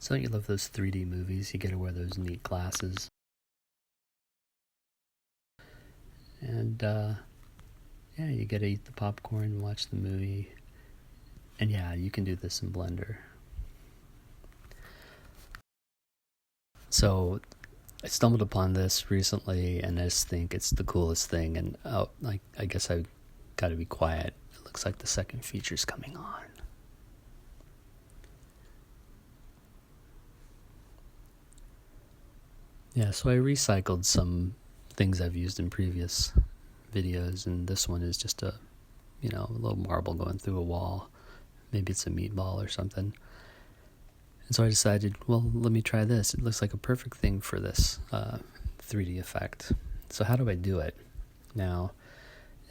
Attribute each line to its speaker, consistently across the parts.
Speaker 1: So you love those 3D movies, you get to wear those neat glasses. And yeah, you get to eat the popcorn and watch the movie. And yeah, you can do this in Blender. So I stumbled upon this recently and I just think it's the coolest thing. And I guess I got to be quiet. It looks like the second feature's coming on. Yeah, so I recycled some things I've used in previous videos, and this one is just a little marble going through a wall. Maybe it's a meatball or something. And so I decided, well, let me try this. It looks like a perfect thing for this 3D effect. So how do I do it? Now,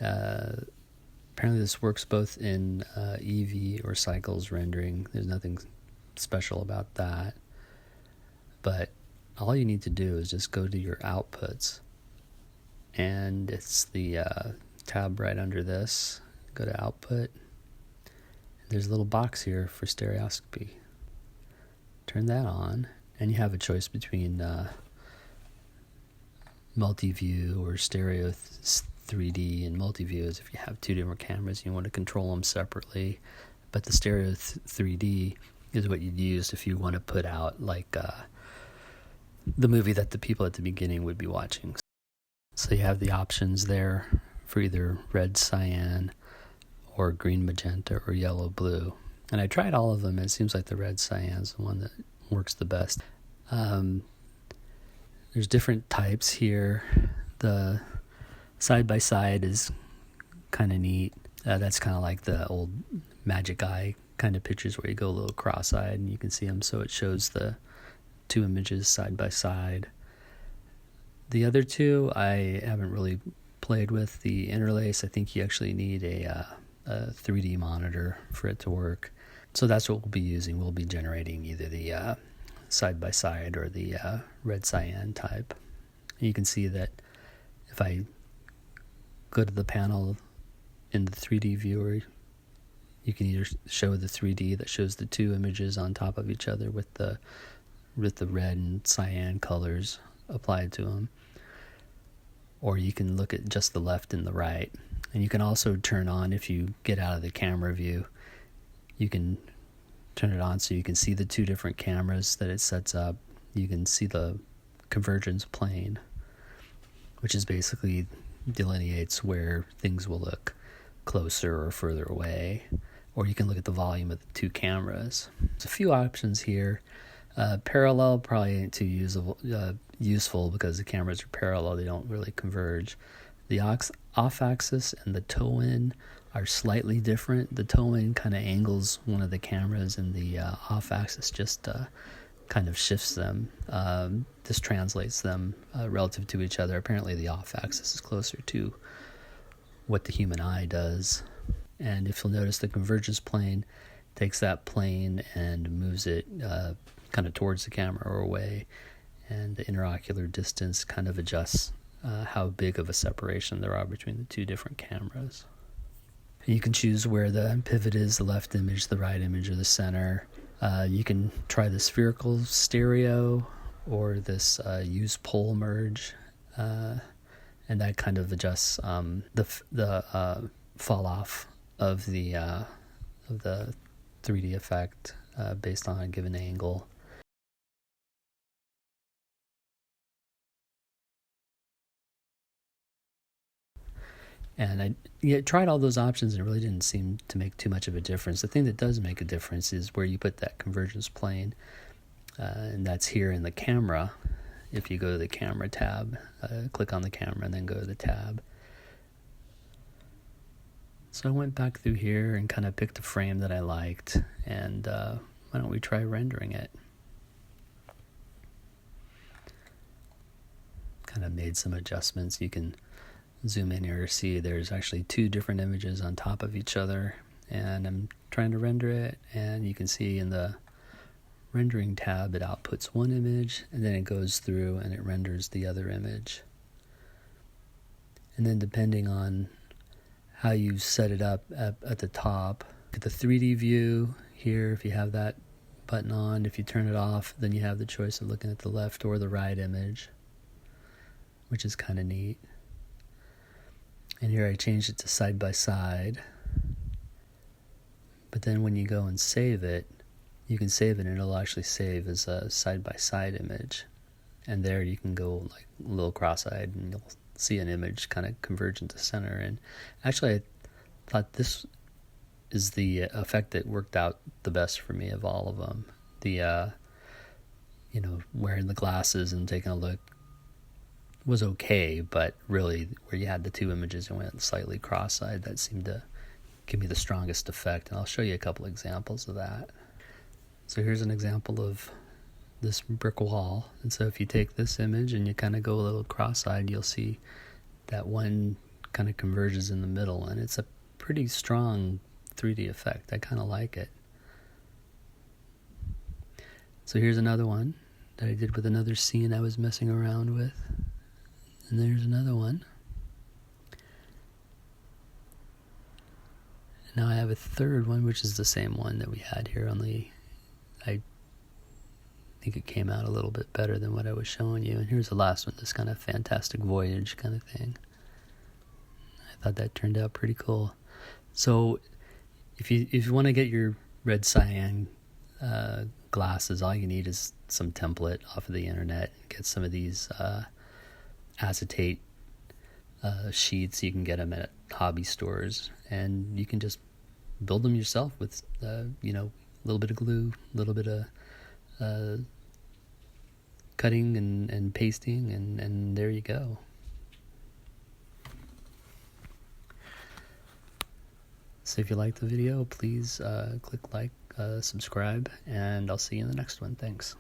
Speaker 1: apparently this works both in EV or cycles rendering. There's nothing special about that. But all you need to do is just go to your outputs. And it's the tab right under this. Go to output. There's a little box here for stereoscopy. Turn that on, and you have a choice between multi-view or stereo 3D. And multi-view is if you have two different cameras, you want to control them separately. But the stereo 3D is what you'd use if you want to put out like the movie that the people at the beginning would be watching. So you have the options there for either red cyan or green magenta or yellow blue. And I tried all of them, and it seems like the red cyan is the one that works the best. There's different types here. The side-by-side is kind of neat. That's kind of like the old Magic Eye kind of pictures where you go a little cross-eyed and you can see them, so it shows the two images side-by-side. The other two I haven't really played with. The interlace, I think you actually need a 3D monitor for it to work. So that's what we'll be using. We'll be generating either the side-by-side or the red cyan type. And you can see that if I go to the panel in the 3D viewer, you can either show the 3D that shows the two images on top of each other with the red and cyan colors applied to them, or you can look at just the left and the right. And you can also turn on, if you get out of the camera view, you can turn it on so you can see the two different cameras that it sets up. You can see the convergence plane, which is basically delineates where things will look closer or further away. Or you can look at the volume of the two cameras. There's a few options here. Parallel probably ain't too useful because the cameras are parallel. They don't really converge. The off-axis and the toe-in are slightly different. The toe-in kind of angles one of the cameras, and the off-axis just kind of shifts them. This translates them relative to each other. Apparently the off-axis is closer to what the human eye does. And if you'll notice, the convergence plane takes that plane and moves it kind of towards the camera or away, and the interocular distance kind of adjusts how big of a separation there are between the two different cameras. And you can choose where the pivot is, the left image, the right image, or the center. You can try the spherical stereo or this use pole merge, and that kind of adjusts the fall off of the 3D effect based on a given angle. And I tried all those options and it really didn't seem to make too much of a difference. The thing that does make a difference is where you put that convergence plane, and that's here in the camera. If you go to the camera tab, click on the camera and then go to the tab. So I went back through here and kind of picked a frame that I liked, and why don't we try rendering it? Kind of made some adjustments. You can zoom in here to see there's actually two different images on top of each other, and I'm trying to render it, and you can see in the rendering tab it outputs one image and then it goes through and it renders the other image. And then depending on how you set it up at the top, at the 3D view here, if you have that button on. If you turn it off, then you have the choice of looking at the left or the right image, which is kind of neat. And here I changed it to side by side. But then when you go and save it, you can save it and it'll actually save as a side by side image. And there you can go like a little cross-eyed and you'll see an image kind of converge into center. And actually I thought this is the effect that worked out the best for me of all of them. The wearing the glasses and taking a look was okay, but really where you had the two images and went slightly cross-eyed, that seemed to give me the strongest effect. And I'll show you a couple examples of that. So here's an example of this brick wall. And so if you take this image and you kind of go a little cross-eyed, you'll see that one kind of converges in the middle, and it's a pretty strong 3D effect. I kind of like it. So here's another one that I did with another scene I was messing around with. And there's another one. And now I have a third one, which is the same one that we had here, only I think it came out a little bit better than what I was showing you. And here's the last one, this kind of fantastic voyage kind of thing. I thought that turned out pretty cool. So if you want to get your red cyan glasses, all you need is some template off of the internet. Get some of these acetate sheets. You can get them at hobby stores, and you can just build them yourself with a little bit of glue, a little bit of cutting and pasting, and there you go. So if you liked the video, please click like, subscribe, and I'll see you in the next one. Thanks.